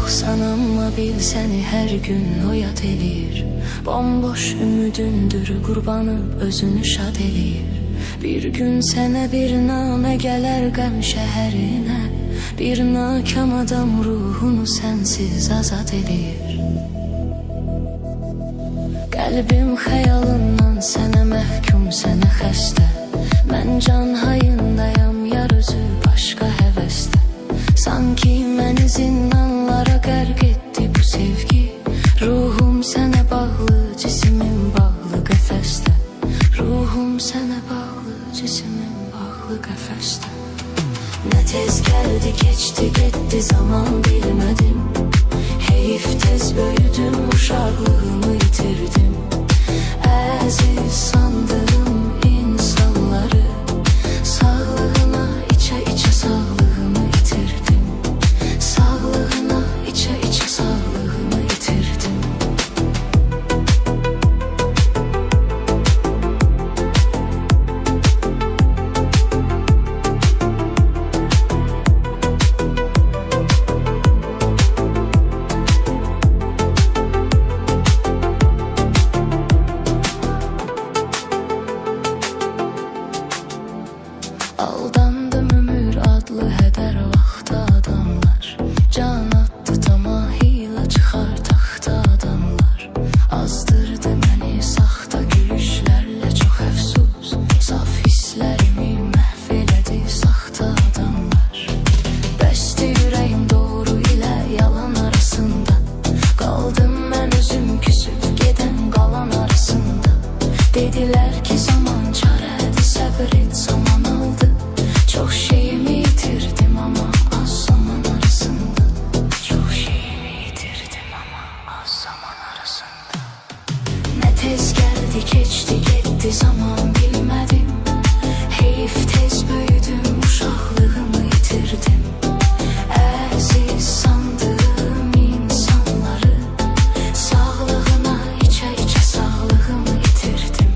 yoxsan amma bil səni hər gün oyat eləyir. Bomboş ümidindir qurbanı özünü şad eləyir. Bir gün sənə bir namə gələr qəm şəhərinə, bir nakam adam ruhunu sənsiz azad eləyir. Qəlbim xəyalından sənə məhkum, sənə xəstə. Mən can hayındayam, yar özü başqa həvəsdə. Sanki məni zindanlara qərq etdi bu sevgi. Ruhum sənə bağlı, cisimim bağlı qəfəsdə. Ruhum sənə bağlı, cisimim bağlı qəfəsdə. Nə tez gəldi, keçdi, getdi zaman bilmədim. Heyif tez böyüdüm, uşaqlığımı itirdim. Əziz sandığım insanları, sağlığına içə-içə sağlığımı itirdim. Sağlığına içə-içə sağlığımı itirdim. Aldandım ömür adlı hədər vaxtı adamlar. Can attı tamahiylə çıxar taxta adamlar. Azdırdı məni saxta gülüşlərlə çox əfsus. Saf hisslərimi məhv elədi saxta adamlar. Bəsdi ürəyim doğru ilə yalan arasında. Qaldım mən özüm küsüb gedən qalan arasında. Dedilər ki zaman çarədir, səbr et zaman aldı. Çok şeyimi yitirdim ama az zaman arasında. Çok şeyimi yitirdim ama az zaman arasında. Ne tez geldi, keçdi, getdi zaman bilmədim. Heyif tez böyüdüm, uşaqlığımı itirdim. Əziz sandığım insanları, sağlığına içə-içə sağlığımı itirdim.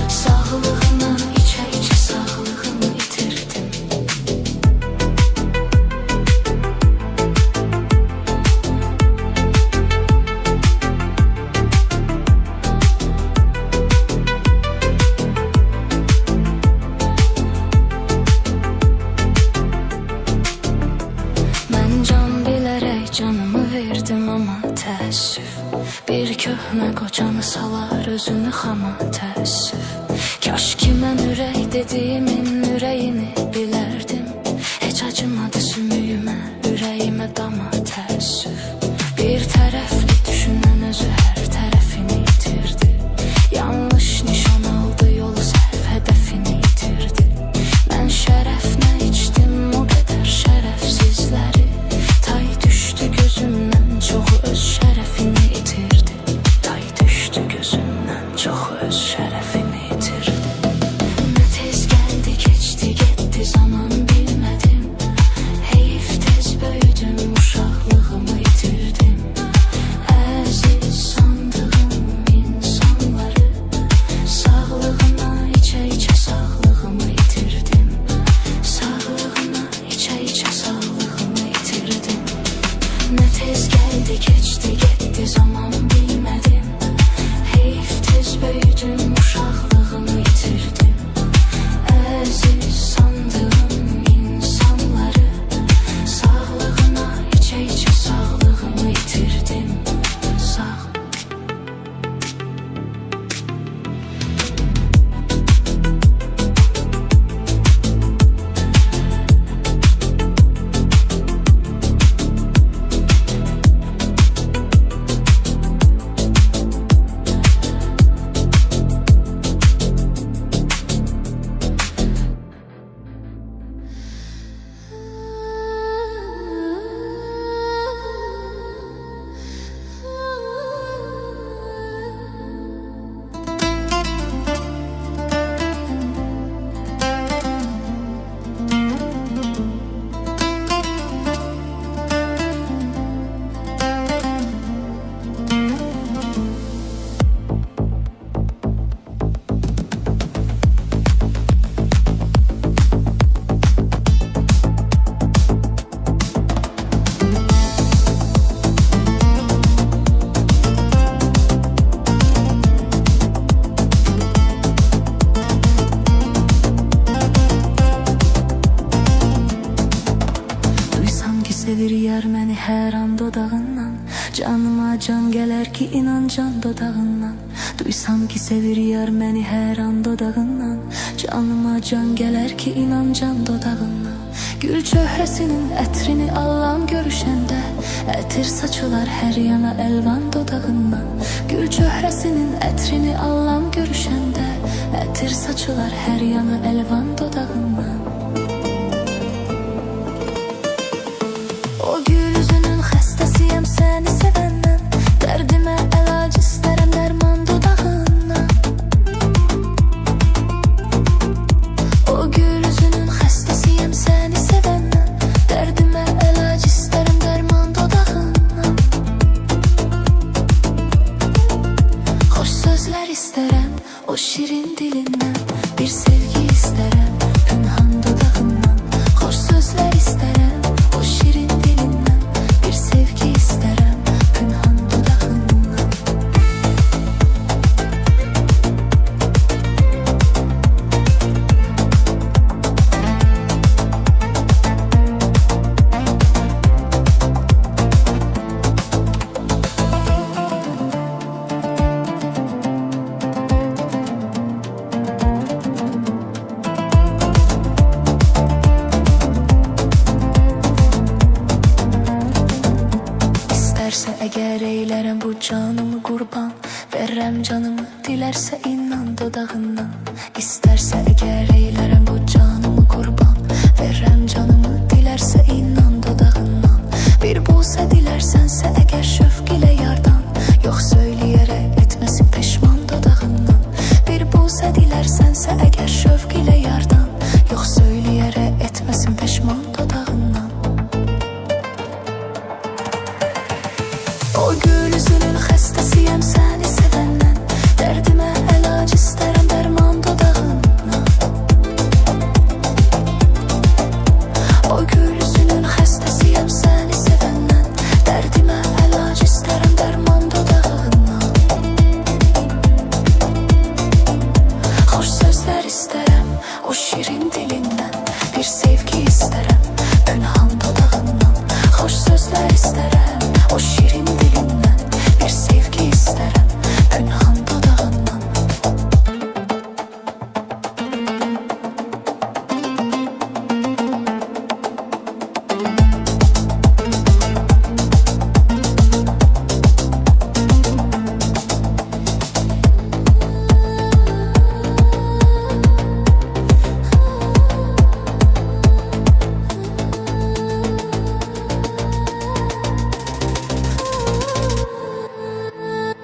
Sağlığına içə-içə sağlığımı itirdim. Mən can bilərək canımı verdim ama təəssüf. Bir köhnə qocanı salar özünü xama təəssüf. Kaş ki mən ürək dediyimin ürəyini bilərdim. Heç acımadı sümüyümə, ürəyimə dama təəssüf. Bir tərəfli düşünən özü hər tərəfini itirdi. Yanlış nişan aldı, yolu səhv hədəfini itirdi. Mən şərəflə içdim o qədər şərəfsizləri. Tay düşdü gözümdən, çoxu öz şərəfini itirdi. Tay düşdü gözümdən, çoxu öz şərəfini itirdi. Ne tez geldi, keçdi, getdi ki inan can dodağından. Duysam ki sevir yar məni hər an dodağından. Canıma can gələr ki inan can dodağından. Gül çöhrəsinin ətrini allam görüşəndə, ətir saçılar hər yana əlvan dodağından. Gül çöhrəsinin ətrini allam görüşəndə, ətir saçılar hər yana əlvan dodağından. O gül üzünün xəstəsiyəm səni sevəndən, dərdimə əlac istərəm dərman dodağından. O gül üzünün xəstəsiyəm səni sevəndən, dərdimə əlac istərəm dərman dodağından. Xoş sözlər istərəm o şirin dilindən, bir sevgi istərəm pünhan dodağından. Xoş sözlər istərəm o şirin dilindən, bir sevgi istərəm pünhan dodağından. İstərsə əgər eylərəm bu canımı qurban, verərəm canımı dilərsə inan dodağından. İstərsə əgər eylərəm bu canımı qurban, verərəm canımı dilərsə inan dodağından. Bir bulsa dilərsənsə əgər şövq ilə yardan, yox söyləyərək etməsin peşman dodağından. Bir bulsa dilərsənsə əgər şövq ilə yardan, yox söyləyərək etməsin peşman dodağından. O gül üzünün xəstəsiyəm səni sevəndən, dərdimə əlac istərəm dərman dodağından. O gül üzünün xəstəsiyəm səni sevəndən, dərdimə əlac istərəm dərman dodağından. Xoş sözlər istərəm o şirin dilindən, bir sevgi istərəm pünhan dodağından. Xoş sözlər istərəm o şirin dilindən, bir sevgi istərəm pünhan dodağından.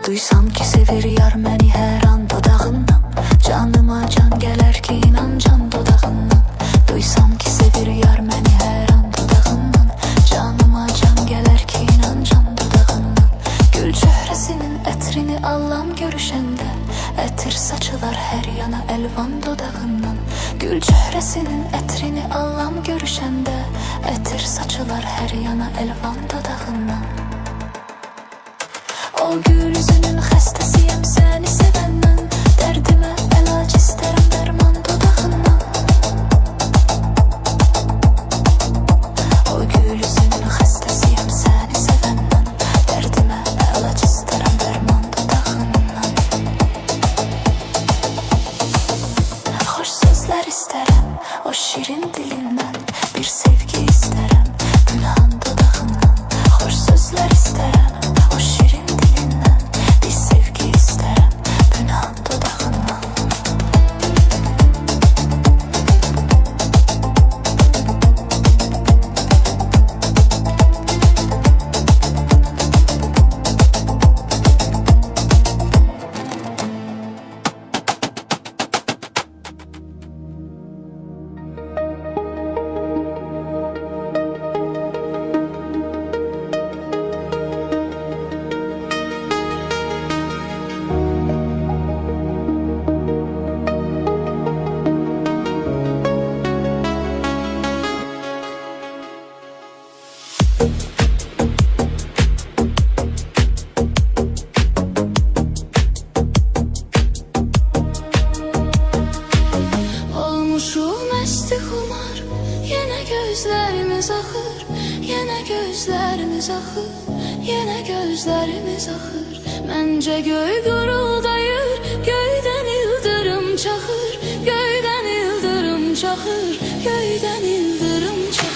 Duysam ki sevir yar məni hər an dodağından, canıma can gələr ki inan can dodağından. Duysam ki sevir yar məni hər an dodağından, canıma can gələr ki inan can dodağından. Gül çöhrəsinin ətrini allam görüşəndə, ətir saçılar hər yana əlvan dodağından. Gül çöhrəsinin ətrini allam görüşəndə, ətir saçılar hər yana əlvan dodağından. O gül üzünün xəstəsiyəm səni sevəndən, dərdimə əlac istərəm dərman dodağından. O gül üzünün xəstəsiyəm səni sevəndən, dərdimə əlac istərəm dərman dodağından. Xoş sözlər istərəm o şirin dilindən, bir sevgi istərəm pünhan dodağından. Xoş sözlər istərəm o şirin dilindən, bir sevgi istərəm pünhan dodağından. gözlərimiz axır, yenə gözlərimiz axır, yenə gözlərimiz axır. Məncə göy guruldayır, göydən ildırım çaxır, göydən ildırım çaxır, göydən ildırım çaxır.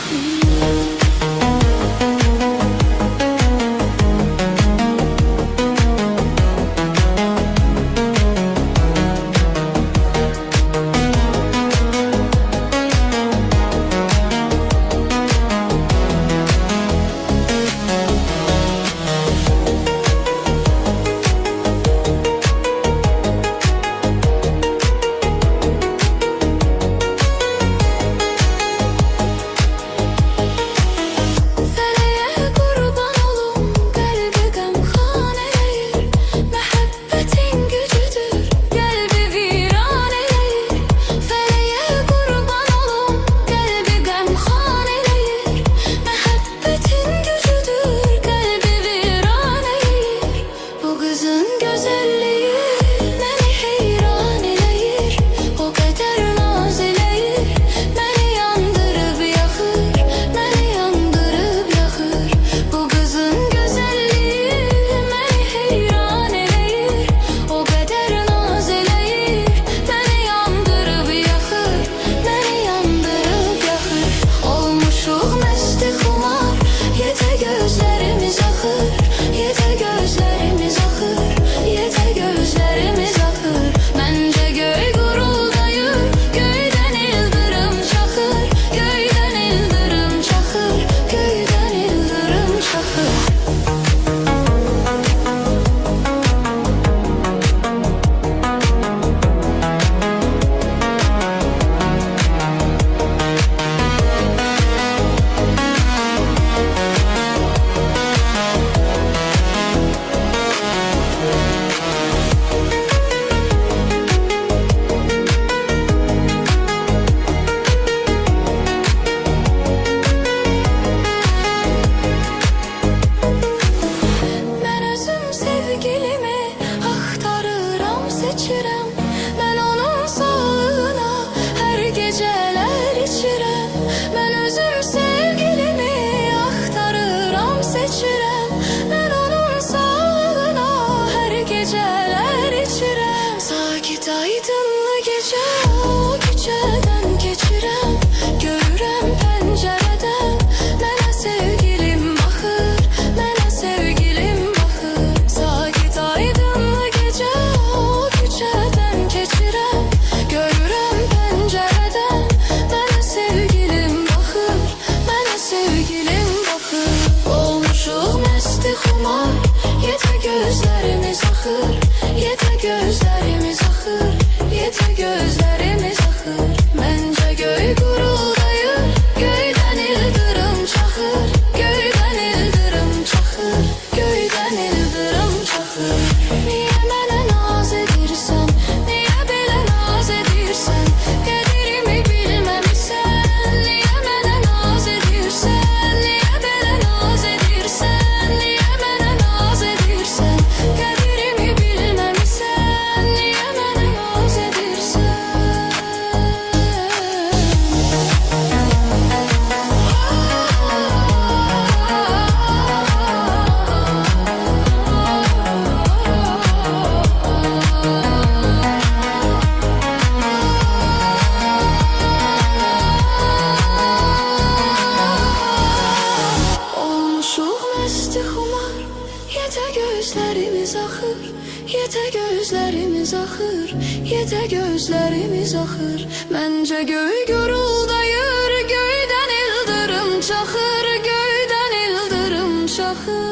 Yetə gözlərimiz axır. Məncə göy guruldayır, göydən ildırım çaxır, göydən ildırım çaxır,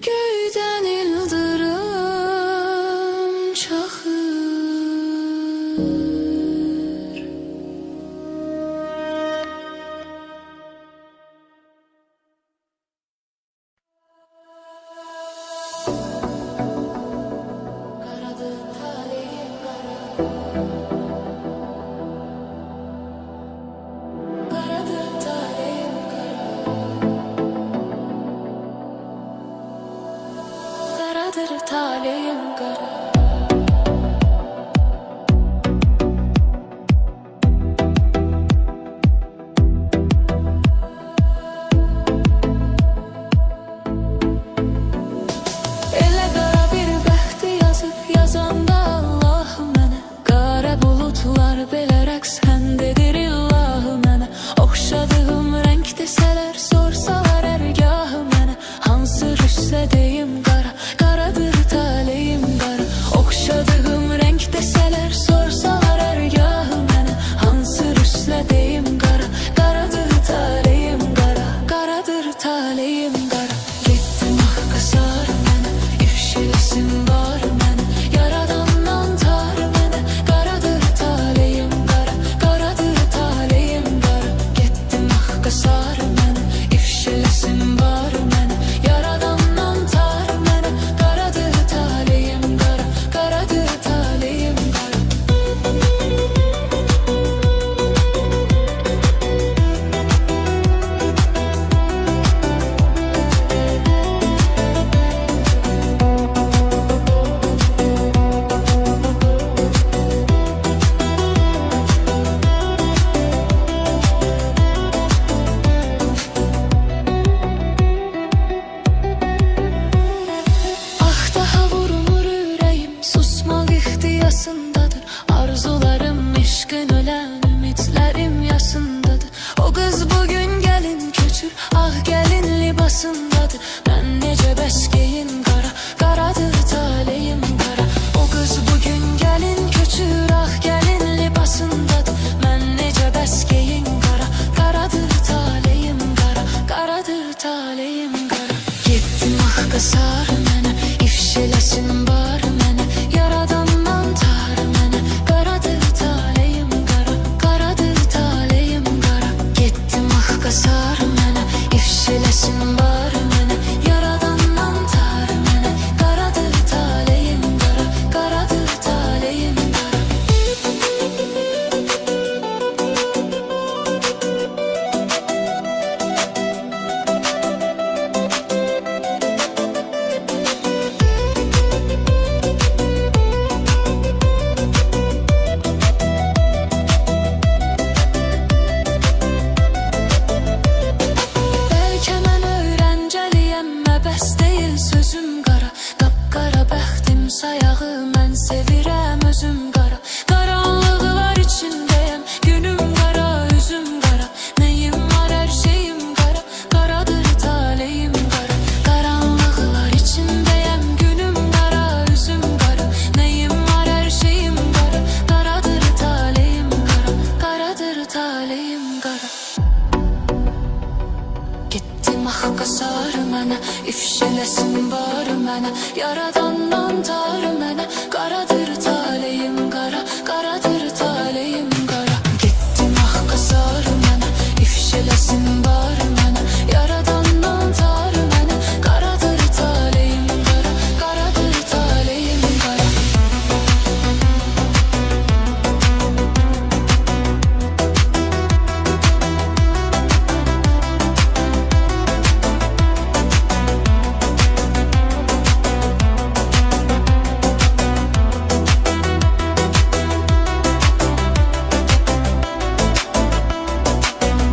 göydən ildırım çaxır. Karadır talihim kara. aşkın ölen ümitlerim yasındadır. O kız bugün gelin köçür, ah gelin libasındadır. Ben nece beskeyin kara, karadır taleyim kara. O kız bugün gelin köçür, ah gelin libasındadır. Ben nece beskeyin kara, karadır taleyim kara, karadır taleyim kara. Gittim ah kasar mene, ifşilesin bar mene, yaradandan tar mene, karadır taleyim kara, karadır taleyim kara. Gittim ah kasar mene, ifşilesin bar mene, yaradandan tar mene, karadır taleyim kara, karadır taleyim kara. Belki mən öyrəncəliyəm, məbəs deyil sözüm qara. Qapqara bəxtim sayağı, mən sevirəm özüm qara. Qaranlıqlar içindəyəm, günüm qara, üzüm qara. Nəyim var, hər şeyim qara, qaradır taleyim qara. Qaranlıqlar içindəyəm, günüm qara, üzüm qara. Nəyim var, hər şeyim qara, qaradır taleyim qara, qaradır taleyim qara. Gittim ah kasar mənə, ifşiləsin bar mənə, yaradandan tar mənə, qaradır taleyim qara, qaradır taleyim qara. Gittim ah kasar mənə, ifşiləsin bar mənə, yaradandan tar mənə, qaradır taleyim qara, qaradır taleyim qara.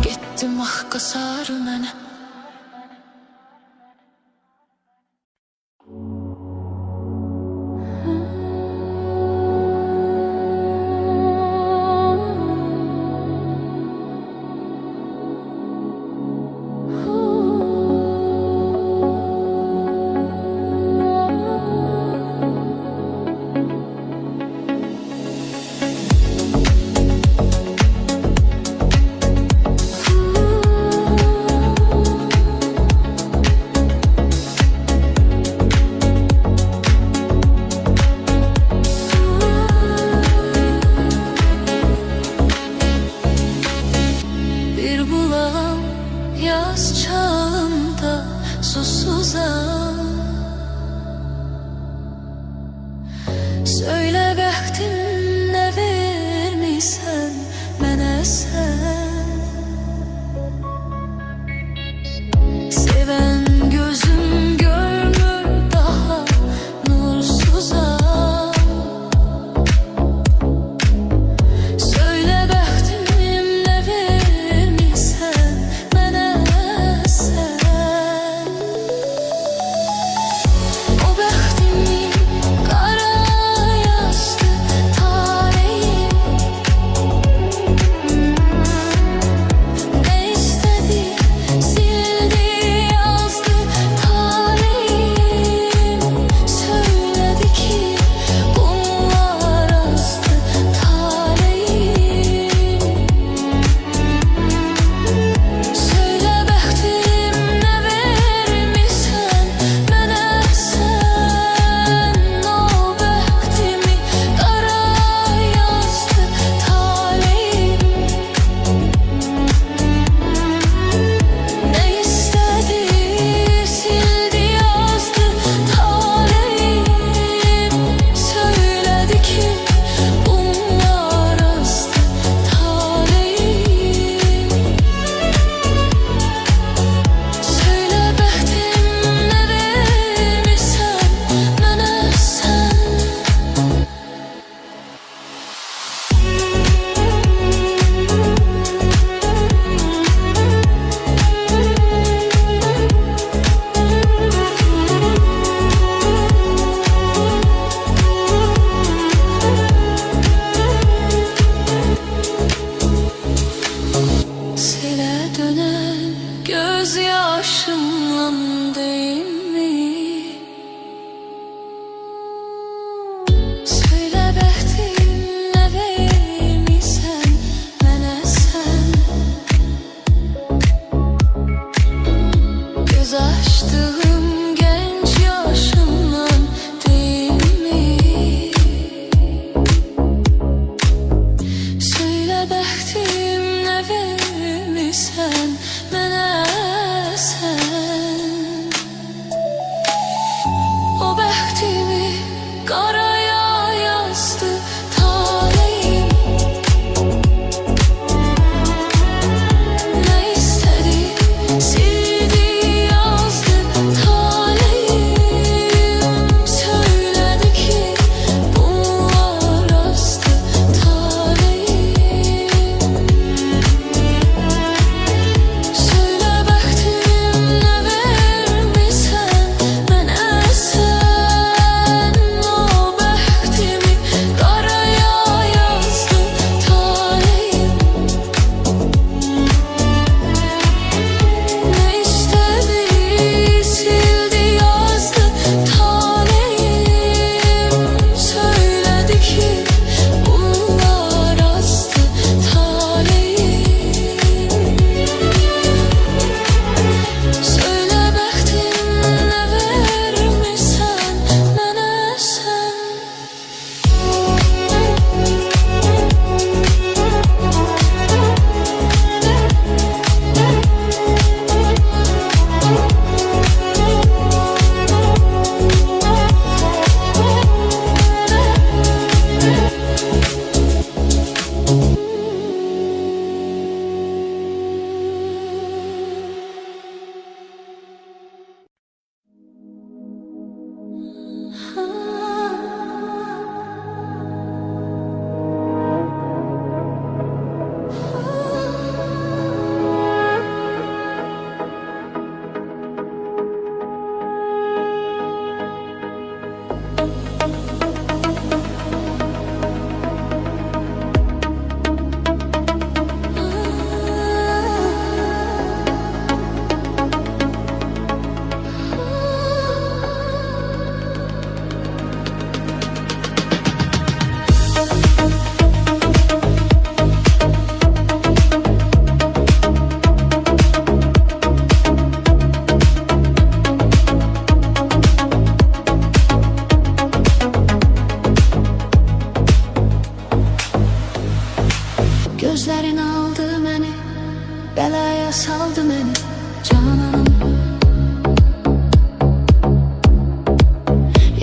Gittim ah kasar mənə. Bir bulam yaz çağında susuzam. Söyle bəxtim nə vermisən mənə sən. Seven gözüm görmür daha nursuzam. Söyle bəxtim nə vermisən mənə sən. O bəxtimi qara yaz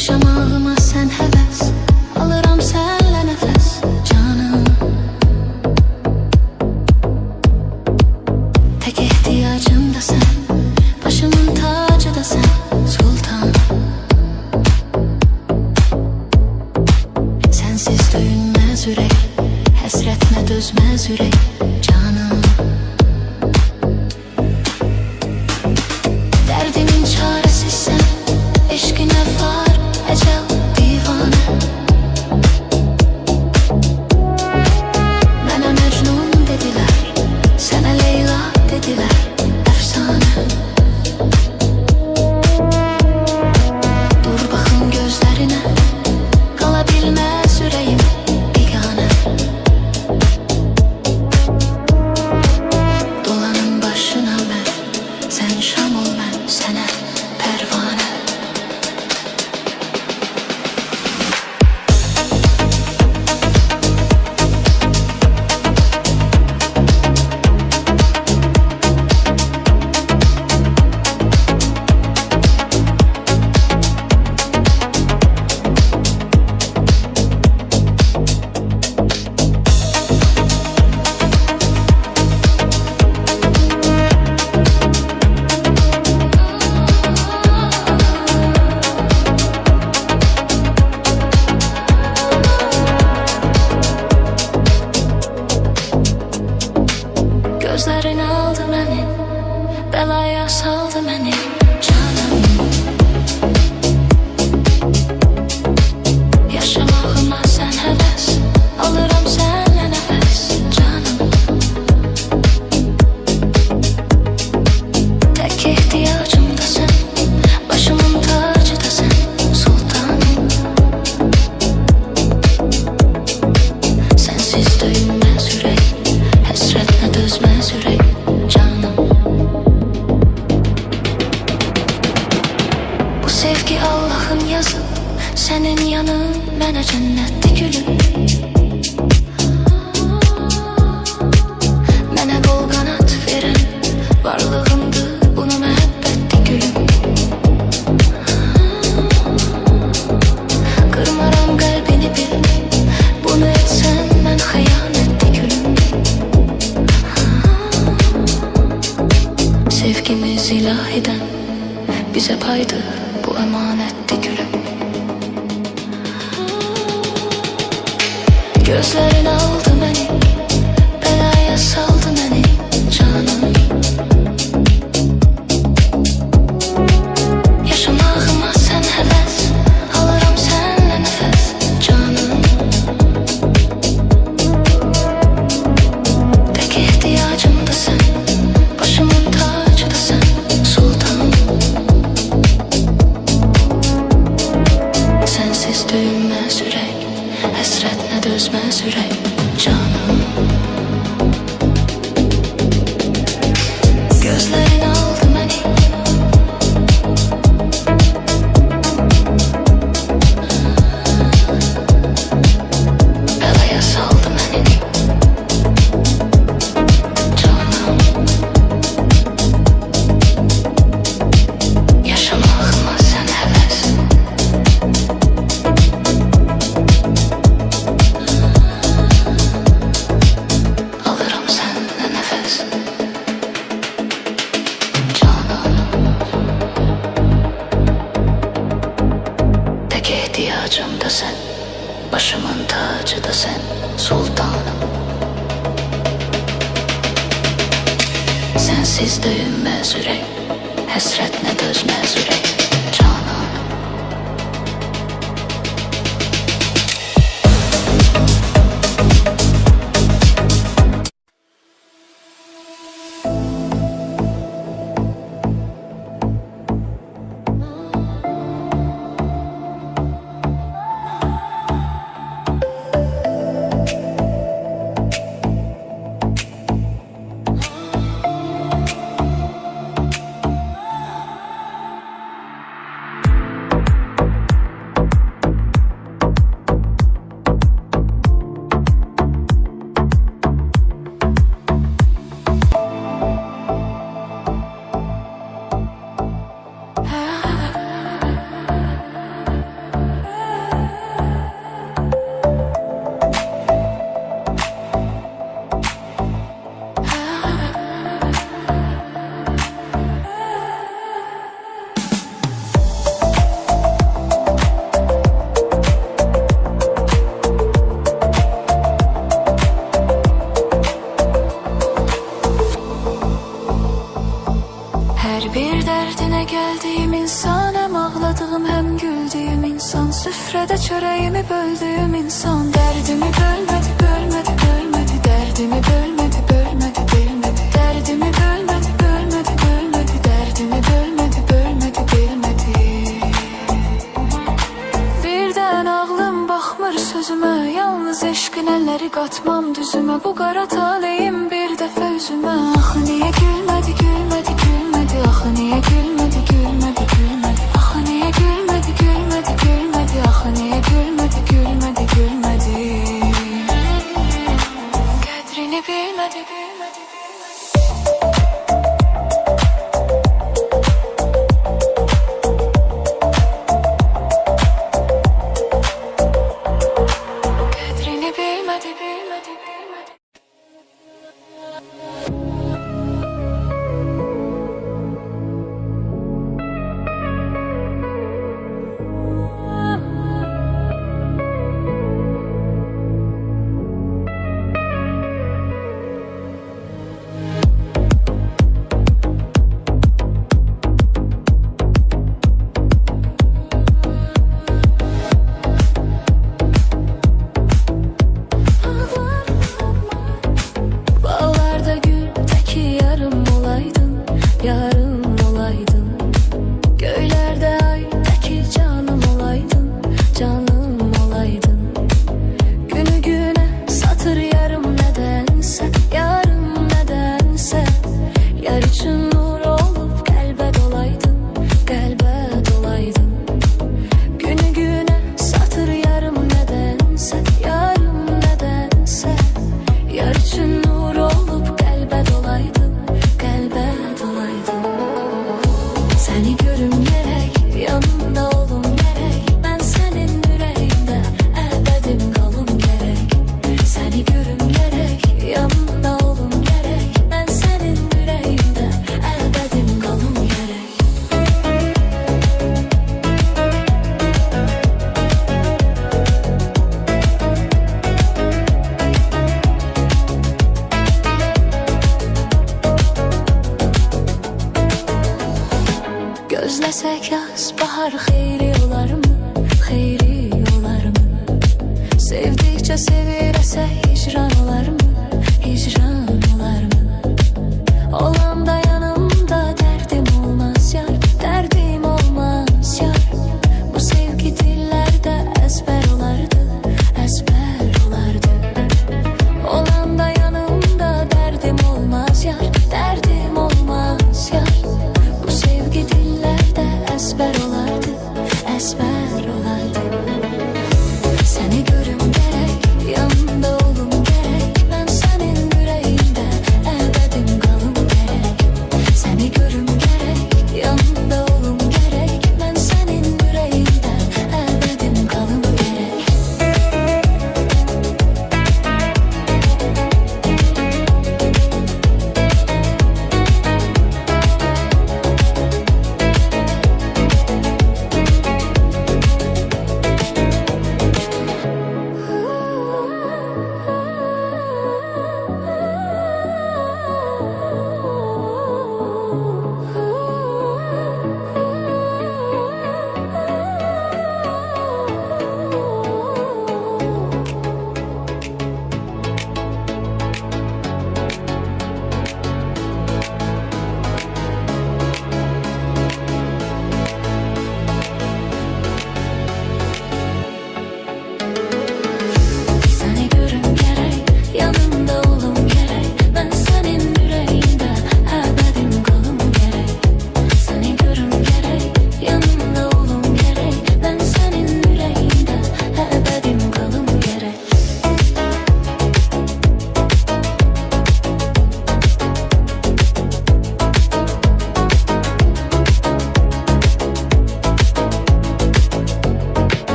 Yaşamağıma sen heves, alırım senle nefes canım. Tek ihtiyacım da sen, başımın tacı da sen sultan. Sensiz döyünmez yürek, hasretine düzmez yürek canım. Derdimin çaresi sen, eşkine var ecel divane. Bana Mecnun dediler, sana Leyla dediler, efsane. Dur bakın gözlerine, kalabilmez yüreğim bigane. Dolanın başına ben, sen şam ol ben sana pervane. Gözlerin aldı beni, belaya saldı beni canım. Yaşamağıma sen heves, alırım senle nefes canım. Tek ihtiyacım da sen, başımın tacı da sen sultanım. Sensiz döyünmez yürek, hasretine düzmez yürek canım. Bu sevgi Allah'ın yazıp, senin yanın bana cennette gülüm. Bana kol kanat veren varlığındı, bunu muhabbetti gülüm. Kırmaram kalbini bil, bunu etsen ben hıyanetti gülüm. Sevgimiz ilahiden, bize paydı bu emanetti gülüm. Gözlerin aldı beni, belaya saldı beni canım. Yaşamağıma sen heves, alırım senle nefes canım. Tek ihtiyacım da sen, başımın tacı da sen sultan. Sensiz düğünmez yürek, hasretine düzmez yürek canım. Gözlerin aldı beni, belaya saldı beni canım. Yaşamağıma sen heves, alırım senle nefes canım. Tek ihtiyacım da sen, başımın tacı da sen sultanım. Sensiz döyünmez yürek, hasretine düzmez yürek canım. insan, süfrədə çörəyimi böldüyüm insan. Dərdimi bölmədi, bölmədi, bölmədi, dərdimi bölmədi, bölmədi, bilmədi. Dərdimi bölmədi, bölmədi, bölmədi, dərdimi bölmədi, bölmədi, bilmədi. Birdən ağlım baxmır sözümə, yalnız eşqin əlləri qatmam düzümə. Bu qara taleyim bir dəfə üzümə. Axı niyə gülmədi, gülmədi, gülmədi, axı niyə gülmədi, gülmədi.